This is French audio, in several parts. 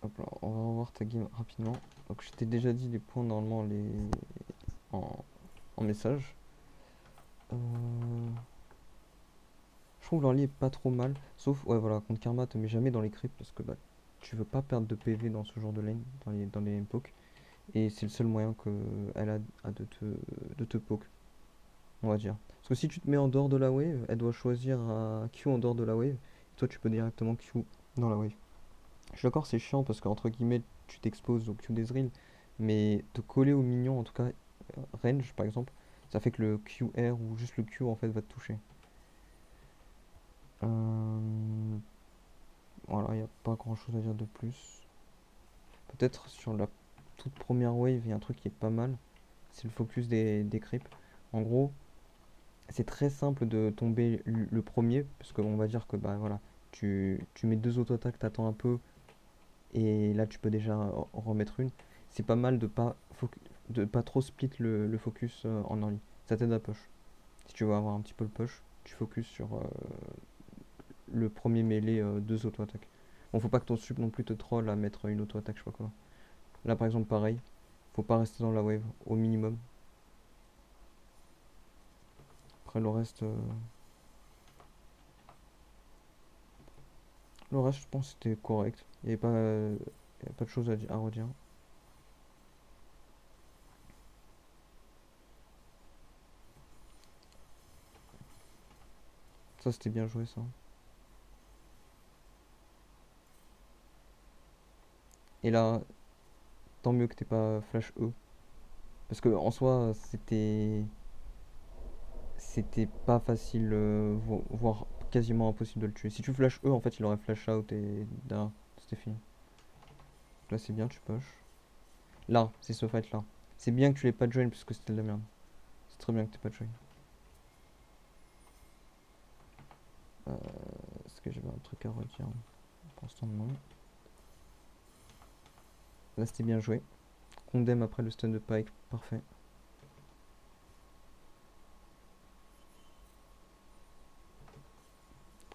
Hop là, on va revoir ta game rapidement. Donc je t'ai déjà dit les points normalement en, en message. Euh, Je trouve l'early est pas trop mal. Sauf, ouais voilà, contre Karma, te mets jamais dans les creeps parce que bah, tu veux pas perdre de PV dans ce genre de lane, dans les poke. Et c'est le seul moyen qu'elle a de te poke, on va dire. Parce que si tu te mets en dehors de la wave, elle doit choisir un Q en dehors de la wave. Et toi, tu peux directement Q dans la wave. Je suis d'accord, c'est chiant parce qu'entre guillemets, tu t'exposes au Q d'Ezreal. Mais te coller au minion, en tout cas, range par exemple, ça fait que le QR ou juste le Q en fait va te toucher. Euh, Voilà, il n'y a pas grand chose à dire de plus. Peut-être sur la toute première wave, il y a un truc qui est pas mal, c'est le focus des creeps. En gros, c'est très simple de tomber le premier, parce qu'on va dire que bah voilà, tu mets deux auto-attaques, t'attends un peu, et là tu peux déjà en remettre une. C'est pas mal de pas trop split le focus en early. Ça t'aide à push. Si tu veux avoir un petit peu le push, tu focus sur le premier mêlé deux auto-attaques. Bon, faut pas que ton sup non plus te troll à mettre une auto-attaque, je sais pas quoi. Là par exemple pareil, faut pas rester dans la wave au minimum. Après le reste je pense que c'était correct. Il y avait pas de choses à redire. Ça c'était bien joué ça. Et là, tant mieux que t'aies pas flash E. Parce que en soi c'était pas facile, voire quasiment impossible de le tuer. Si tu flash E en fait il aurait flash out et derrière, c'était fini. Là c'est bien, tu push. Là, c'est ce fight là. C'est bien que tu l'aies pas join parce que c'était de la merde. C'est très bien que t'aies pas join. Est-ce que j'avais un truc à redire? Pour l'instant non. Là c'était bien joué. Condemn après le stun de Pike, parfait.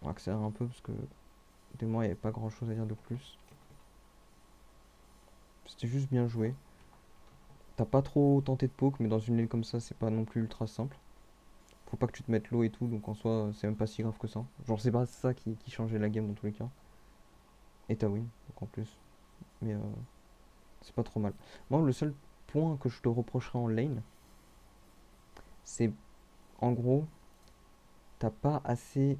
On va accélérer un peu parce que des mois il n'y avait pas grand chose à dire de plus. C'était juste bien joué. T'as pas trop tenté de poke, mais dans une lane comme ça, c'est pas non plus ultra simple. Faut pas que tu te mettes low et tout, donc en soi, c'est même pas si grave que ça. Genre, c'est pas ça qui changeait la game dans tous les cas. Et t'as win, donc en plus. Mais c'est pas trop mal. Moi, le seul point que je te reprocherais en lane, c'est en gros, t'as pas assez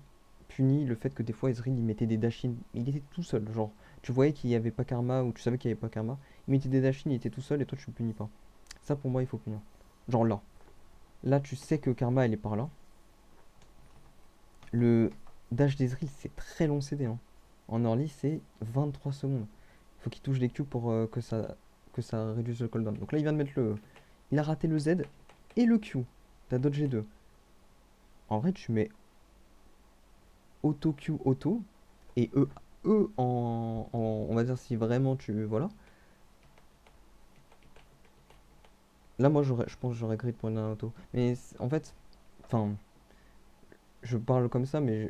puni le fait que des fois Ezreal il mettait des dashin. Il était tout seul, genre, tu voyais qu'il y avait pas karma ou tu savais qu'il y avait pas karma. Il mettait des dashin, il était tout seul et toi tu le punis pas. Ça pour moi, il faut punir. Genre là. Là, tu sais que karma elle est par là. Le dash d'Ezreal, c'est très long CD, hein. En early, c'est 23 secondes. Il faut qu'il touche des Q pour que ça réduise le cooldown. Donc là, il vient de mettre le E. Il a raté le Z et le Q. T'as dodgé 2. En vrai, tu mets auto Q auto et E on va dire si vraiment tu. Voilà. Là, moi, je pense que j'aurais grid pour une auto. Mais en fait, enfin, je parle comme ça, mais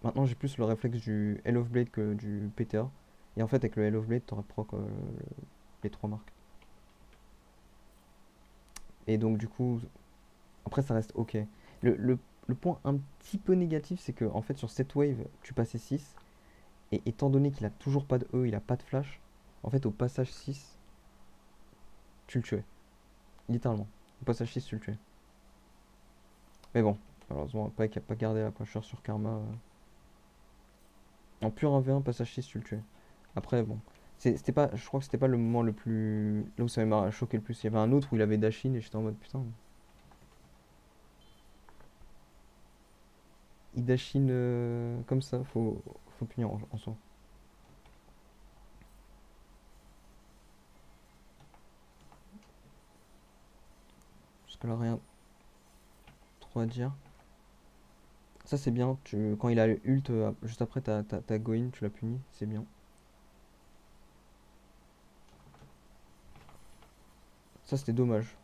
maintenant j'ai plus le réflexe du Hell of Blade que du PTA. Et en fait, avec le Hell of Blade, t'aurais proc les trois marques. Et donc, du coup, après, ça reste ok. Le point un petit peu négatif, c'est que en fait, sur cette wave, tu passais 6. Et étant donné qu'il a toujours pas de E, il a pas de flash, en fait, au passage 6 tu le tuais. Littéralement. Au passage 6 tu le tuais. Mais bon, malheureusement, Pike a pas gardé la pressure sur Karma. En pur 1v1, passage 6 tu le tuais. Après, bon. C'était pas, je crois que c'était pas le moment le plus. Là où ça m'a choqué le plus. Il y avait un autre où il avait Dashin et j'étais en mode putain. Il Dashin comme ça, faut punir en soi. Parce que là, rien trop à dire. Ça, c'est bien. Quand il a le ult, juste après, t'as Goin, tu l'as puni. C'est bien. Ça, c'était dommage.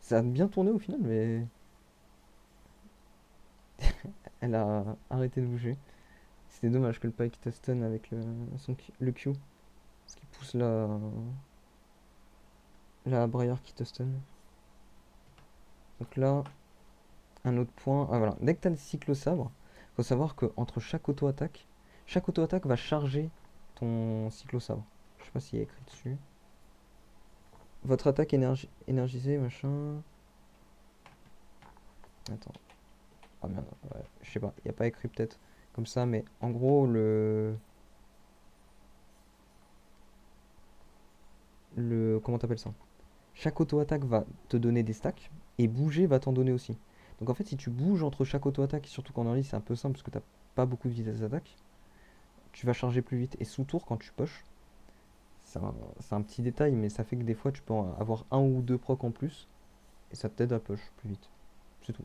Ça a bien tourné au final, mais elle a arrêté de bouger. C'était dommage que le Pike te stun avec le Q. Parce qu'il pousse la Briar qui te stun. Donc là, un autre point. Ah voilà, dès que tu as le cyclo-sabre, faut savoir que entre chaque auto-attaque va charger ton cyclo-sabre. Je sais pas s'il y a écrit dessus. Votre attaque énergisée, machin. Attends. Ah merde, ouais, je sais pas, il n'y a pas écrit peut-être comme ça, mais en gros, comment t'appelles ça? Chaque auto-attaque va te donner des stacks, et bouger va t'en donner aussi. Donc en fait, si tu bouges entre chaque auto-attaque, et surtout qu'en early, c'est un peu simple parce que t'as pas beaucoup de vitesse d'attaque, tu vas charger plus vite. Et sous tour, quand tu push, c'est un petit détail, mais ça fait que des fois, tu peux avoir un ou deux procs en plus, et ça t'aide à push plus vite. C'est tout.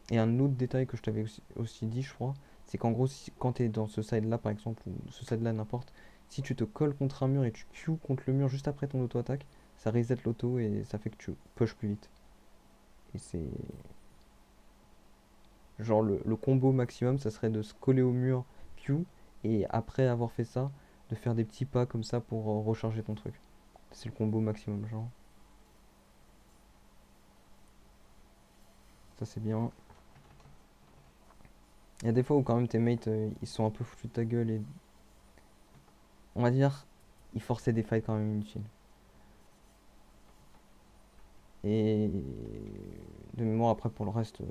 Et un autre détail que je t'avais aussi dit, je crois, c'est qu'en gros, quand tu es dans ce side-là, par exemple, ou ce side-là, n'importe, si tu te colles contre un mur et tu Q contre le mur juste après ton auto-attaque, ça reset l'auto et ça fait que tu push plus vite. Et c'est. Genre, le combo maximum, ça serait de se coller au mur Q, et après avoir fait ça, de faire des petits pas comme ça pour recharger ton truc. C'est le combo maximum, genre. Ça, c'est bien. Il y a des fois où, quand même, tes mates, ils sont un peu foutus de ta gueule et. On va dire, ils forçaient des fights quand même inutiles. Et de mémoire, après, pour le reste,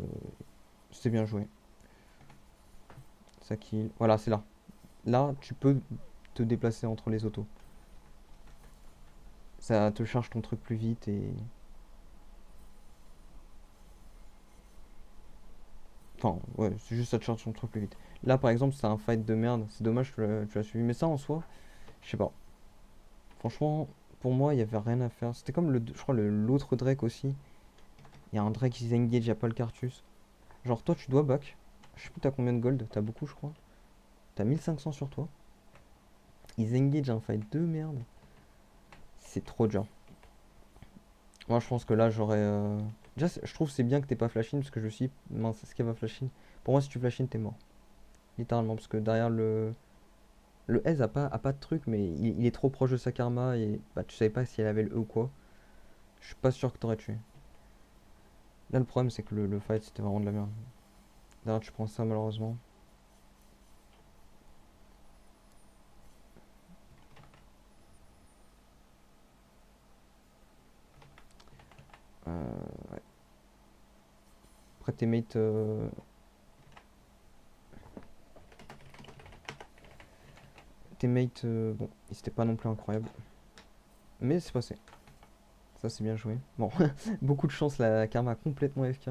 c'était bien joué. Ça kill. Voilà, c'est là. Là, tu peux te déplacer entre les autos. Ça te charge ton truc plus vite et. Enfin, ouais, c'est juste ça te charge ton truc plus vite. Là, par exemple, c'est un fight de merde. C'est dommage que tu l'as suivi. Mais ça, en soi, je sais pas. Franchement, pour moi, il y avait rien à faire. C'était comme, je crois, l'autre Drake aussi. Il y a un Drake qui s'engage, il n'y a pas le Cartus. Genre, toi, tu dois back. Je sais plus, t'as combien de gold? T'as beaucoup, je crois. T'as 1500 sur toi. Ils engage un fight de merde. C'est trop dur. Moi, je pense que là, j'aurais. Déjà, je trouve que c'est bien que t'aies pas flash in parce que je suis. Mince, est-ce qu'elle va flash in? Pour moi, si tu flash in, t'es mort. Littéralement, parce que derrière le. Le S a pas de truc, mais il est trop proche de sa karma et bah, tu savais pas si elle avait le E ou quoi. Je suis pas sûr que t'aurais tué. Là, le problème, c'est que le fight, c'était vraiment de la merde. Derrière, tu prends ça, malheureusement. Ouais. Après, tes mates. Tes mates, bon, c'était pas non plus incroyable. Mais c'est passé. Ça, c'est bien joué. Bon, beaucoup de chance, la karma complètement FK.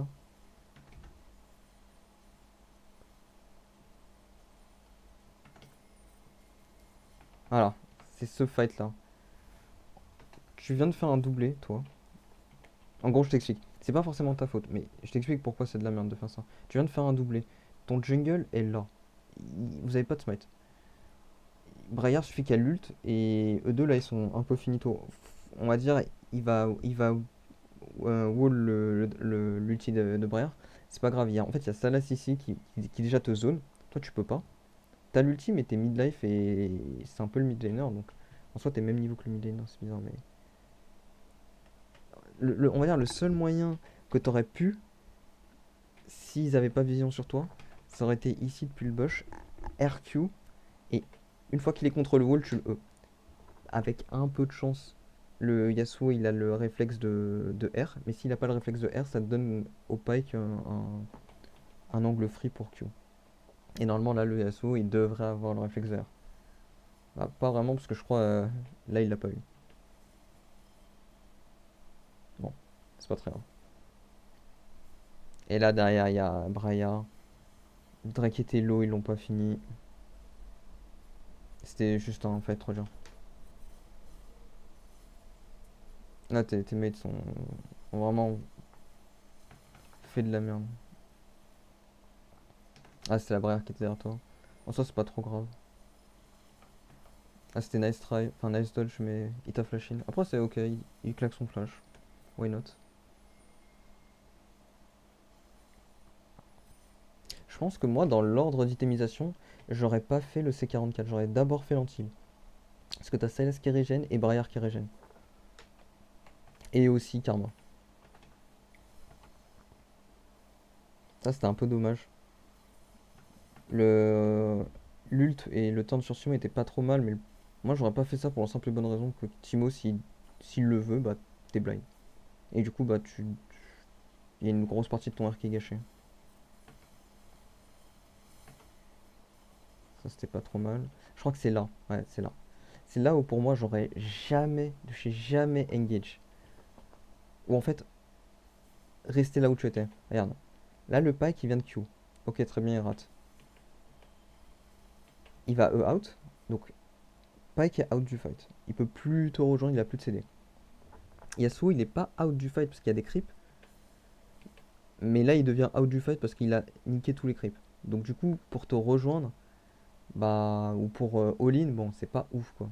Voilà, c'est ce fight là. Tu viens de faire un doublé, toi. En gros, je t'explique. C'est pas forcément ta faute, mais je t'explique pourquoi c'est de la merde de faire ça. Tu viens de faire un doublé. Ton jungle est là. Vous avez pas de smite. Braillard suffit qu'elle l'ult et eux deux là ils sont un peu finito. On va dire il va wall l'ulti de Braillard. C'est pas grave. En fait il y a Salas ici qui déjà te zone. Toi tu peux pas. T'as l'ulti mais t'es mid-life et c'est un peu le mid laner donc en soi t'es même niveau que le mid laner, c'est bizarre mais on va dire le seul moyen que t'aurais pu s'ils avaient pas vision sur toi, ça aurait été ici depuis le bush, RQ, et une fois qu'il est contre le wall, tu le E. Avec un peu de chance, le Yasuo il a le réflexe de R, mais s'il a pas le réflexe de R, ça te donne au Pike un angle free pour Q. Et normalement là, le Yasuo il devrait avoir le réflexe de R. Bah, pas vraiment, parce que je crois là il l'a pas eu. Bon, c'est pas très grave. Et là derrière il y a Braya. Drake était low, ils l'ont pas fini. C'était juste un fight trop dur. Là, tes mates ont vraiment fait de la merde. Ah, c'était la barrière qui était derrière toi. En soi, c'est pas trop grave. Ah, c'était nice try, enfin nice dodge, mais il t'a flash in. Après, c'est ok, il claque son flash. Why not? pense que moi, dans l'ordre d'itemisation, j'aurais pas fait le C44. J'aurais d'abord fait l'anti. Parce que t'as Sylas qui régène et Braillard qui régène. Et aussi Karma. Ça, c'était un peu dommage. Le L'ult et le temps de sursumo était pas trop mal, mais moi, j'aurais pas fait ça pour la simple et bonne raison que Timo, s'il le veut, bah, t'es blind. Et du coup, bah, il y a une grosse partie de ton arc qui est gâchée. Ça, c'était pas trop mal. Je crois que c'est là. Ouais, c'est là. C'est là où pour moi, j'aurais jamais, de chez jamais engage. Ou en fait, rester là où tu étais. Regarde. Là, le pike, il vient de Q. Ok, très bien, il rate. Il va E out. Donc, pike est out du fight. Il peut plus te rejoindre, il a plus de CD. Yasuo, il est pas out du fight parce qu'il y a des creeps. Mais là, il devient out du fight parce qu'il a niqué tous les creeps. Donc, du coup, pour te rejoindre, bah, ou pour all-in, bon, c'est pas ouf, quoi.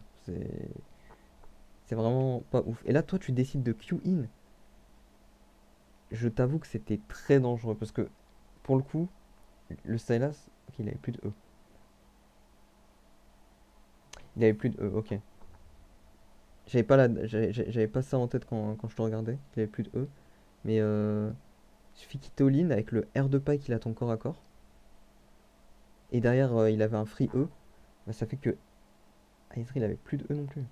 C'est vraiment pas ouf. Et là, toi, tu décides de Q-in. Je t'avoue que c'était très dangereux parce que, pour le coup, le Sylas, ok, il avait plus de E. Il avait plus de E, ok. J'avais pas ça en tête quand je te regardais, qu'il avait plus de E. Mais il suffit qu'il all-in avec le R de paille qu'il a ton corps à corps. Et derrière, il avait un free E. Bah, ça fait que. Ah, Ezreal, il avait plus de E non plus.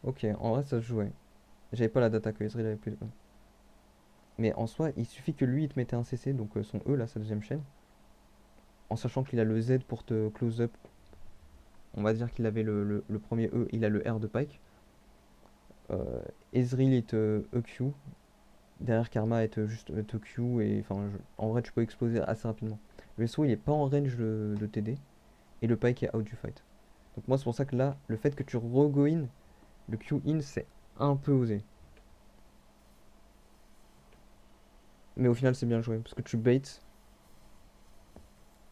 Ok, en vrai, ça se jouait. J'avais pas la data que Ezreal avait plus de E. Mais en soi, il suffit que lui, il te mettait un CC, donc son E, là, sa deuxième chaîne. En sachant qu'il a le Z pour te close up. On va dire qu'il avait le premier E, il a le R de Pike. Euh, Ezreal, il te EQ. Derrière Karma, il te juste te Q. Et enfin, en vrai, tu peux exploser assez rapidement. Le SO, il est pas en range de TD. Et le Pike est out du fight. Donc, moi, c'est pour ça que là, le fait que tu re-go in, le Q in, c'est un peu osé. Mais au final, c'est bien joué. Parce que tu bait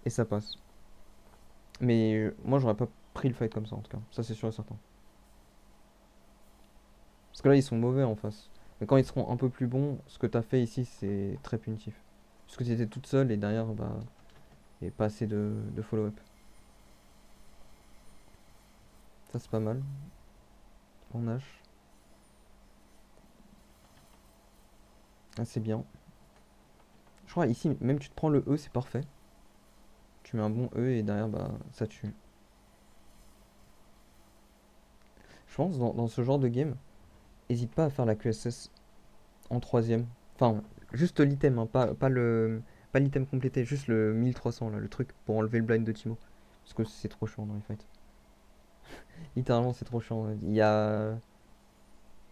et ça passe. Mais moi, j'aurais pas pris le fight comme ça, en tout cas. Ça, c'est sûr et certain. Parce que là, ils sont mauvais en face. Mais quand ils seront un peu plus bons, ce que tu as fait ici, c'est très punitif. Parce que tu étais toute seule et derrière, bah, il n'y avait pas assez de follow-up. Ça, c'est pas mal. En H. Ah, c'est bien. Je crois ici, même tu te prends le E, c'est parfait. Tu mets un bon E et derrière, bah, ça tue. Je pense, dans ce genre de game, hésite pas à faire la QSS en troisième. Enfin, juste l'item, hein, pas l'item complété, juste le 1300, là, le truc pour enlever le blind de Timo. Parce que c'est trop chiant dans les fights. Littéralement, c'est trop chiant. Il y a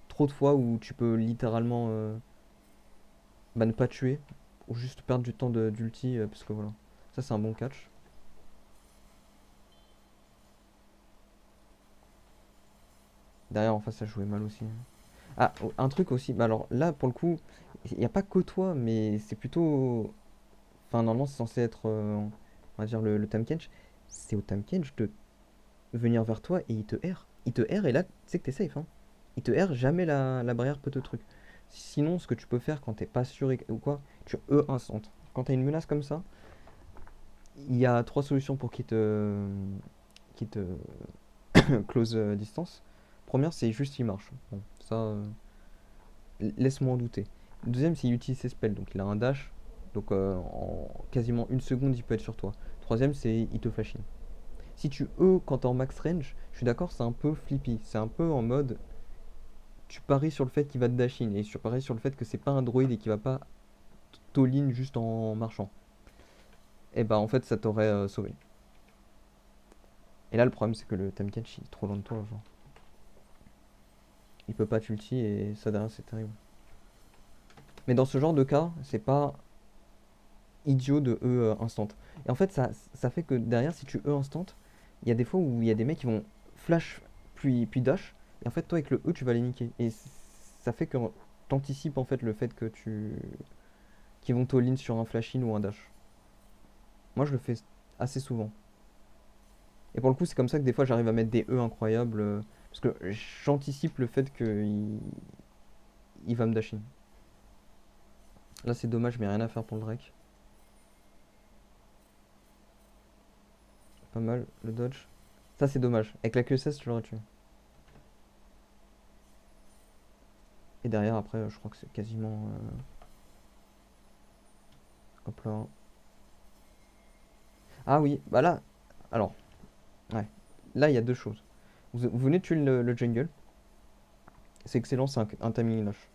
trop de fois où tu peux littéralement bah, ne pas tuer ou juste perdre du temps d'ulti parce que voilà. Ça, c'est un bon catch. Derrière, en face, ça jouait mal aussi. Ah, un truc aussi. Bah alors là, pour le coup, il n'y a pas que toi, mais c'est plutôt. Enfin, normalement, c'est censé être, on va dire, le Tahm Kench. C'est au Tahm Kench de venir vers toi et il te R. Il te R et là, tu sais que t'es safe. Hein. Il te R, jamais la barrière peut te truc. Sinon, ce que tu peux faire quand t'es pas sûr ou quoi, tu E instant. Quand t'as une menace comme ça, il y a trois solutions pour qu'il te close distance. Première, c'est juste il marche. Bon, ça, laisse-moi en douter. Deuxième, c'est il utilise ses spells. Donc il a un dash. Donc en quasiment une seconde, il peut être sur toi. Troisième, c'est il te flash in. Si tu E quand t'es en max range, je suis d'accord, c'est un peu flippy. C'est un peu en mode tu paries sur le fait qu'il va te dash in et tu paries sur le fait que c'est pas un droïde et qu'il va pas t'all-in juste en marchant. Et bah en fait, ça t'aurait sauvé. Et là, le problème, c'est que le Tahm Kench, il est trop loin de toi, genre. Il peut pas t'ulti et ça derrière, c'est terrible. Mais dans ce genre de cas, c'est pas idiot de E instant. Et en fait, ça fait que derrière, si tu E instant, il y a des fois où il y a des mecs qui vont flash puis dash. Et en fait, toi, avec le E, tu vas les niquer. Et ça fait que t'anticipes en fait le fait que tu. Qu'ils vont all-in sur un flash in ou un dash. Moi, je le fais assez souvent. Et pour le coup, c'est comme ça que des fois, j'arrive à mettre des E incroyables. Parce que j'anticipe le fait qu'il il va me dash in. Là c'est dommage mais rien à faire pour le Drake. Pas mal le dodge. Ça c'est dommage. Avec la QSS tu l'aurais tué. Et derrière après je crois que c'est quasiment... Hop là. Ah oui, bah là... Alors, ouais. Là il y a deux choses. Vous venez de tuer le jungle. C'est excellent, c'est un timing Nash.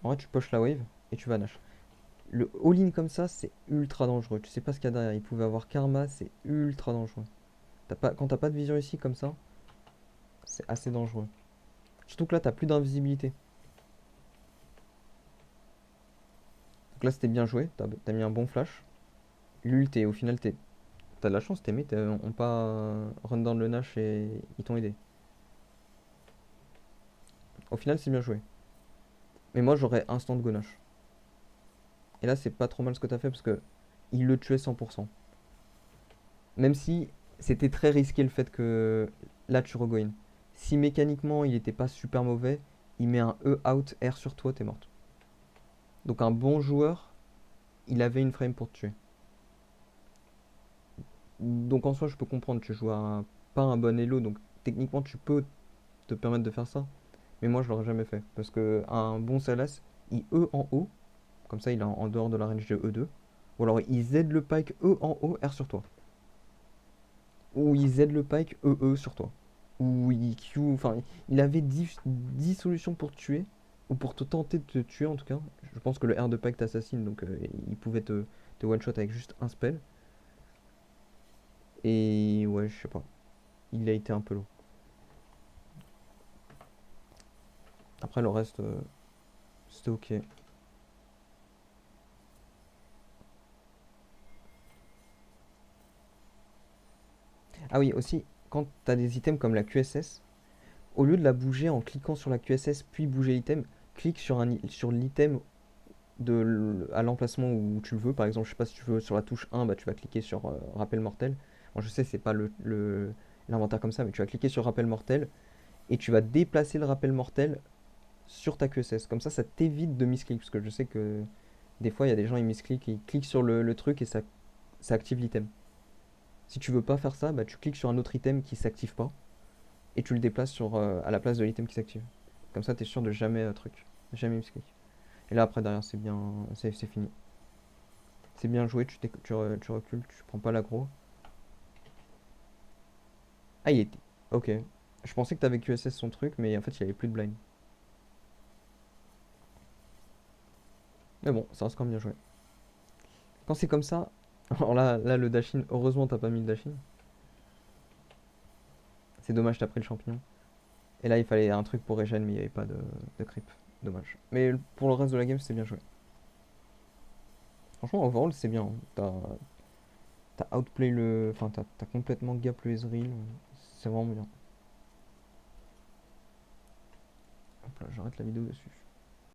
En vrai tu push la wave et tu vas Nash. Le all-in comme ça c'est ultra dangereux. Tu sais pas ce qu'il y a derrière. Il pouvait avoir karma, c'est ultra dangereux. Quand t'as pas de vision ici comme ça, c'est assez dangereux. Surtout que là t'as plus d'invisibilité. Donc là c'était bien joué, t'as mis un bon flash. L'ult et au final t'as de la chance, tes mates ont pas run down le Nash et ils t'ont aidé. Au final c'est bien joué. Mais moi j'aurais instant go Nash. Et là c'est pas trop mal ce que t'as fait parce que il le tuait 100%. Même si c'était très risqué le fait que là tu regoin. Si mécaniquement il était pas super mauvais, il met un E out R sur toi, t'es morte. Donc un bon joueur, il avait une frame pour te tuer. Donc en soi je peux comprendre, tu joues pas un bon elo, donc techniquement tu peux te permettre de faire ça. Mais moi je l'aurais jamais fait. Parce que un bon Salas, il E en haut, comme ça il est en dehors de la range de E2. Ou alors il Z le pike E en haut, R sur toi. Ou il Z le pike E sur toi. Ou il Q, enfin il avait 10 solutions pour te tuer. Ou pour te tenter de te tuer en tout cas. Je pense que le R de pike t'assassine, donc il pouvait te one shot avec juste un spell. Et ouais, je sais pas. Il a été un peu lourd. Après le reste, c'était ok. Ah oui, aussi, quand t'as des items comme la QSS, au lieu de la bouger en cliquant sur la QSS puis bouger l'item, clique sur l'item à l'emplacement où tu le veux. Par exemple, je sais pas si tu veux sur la touche 1, bah, tu vas cliquer sur rappel mortel. Bon, je sais, c'est pas l'inventaire comme ça, mais tu vas cliquer sur rappel mortel et tu vas déplacer le rappel mortel sur ta QSS. Comme ça t'évite de misclick. Parce que je sais que des fois, il y a des gens, ils misclickent, ils cliquent sur le truc et ça active l'item. Si tu veux pas faire ça, bah, tu cliques sur un autre item qui s'active pas et tu le déplaces à la place de l'item qui s'active. Comme ça, t'es sûr de jamais jamais misclick. Et là, après, derrière, c'est fini. C'est bien joué, tu recules, tu prends pas l'aggro. Ah, il était. Ok. Je pensais que t'avais QSS son truc, mais en fait, il avait plus de blind. Mais bon, ça reste quand même bien joué. Quand c'est comme ça, alors là, le dashin, heureusement, t'as pas mis le dashin. C'est dommage, t'as pris le champignon. Et là, il fallait un truc pour regen, mais il n'y avait pas de creep. Dommage. Mais pour le reste de la game, c'est bien joué. Franchement, overall, c'est bien, hein. T'as outplay Enfin, t'as complètement gap le Ezreal. C'est vraiment bien. Hop là, j'arrête la vidéo dessus.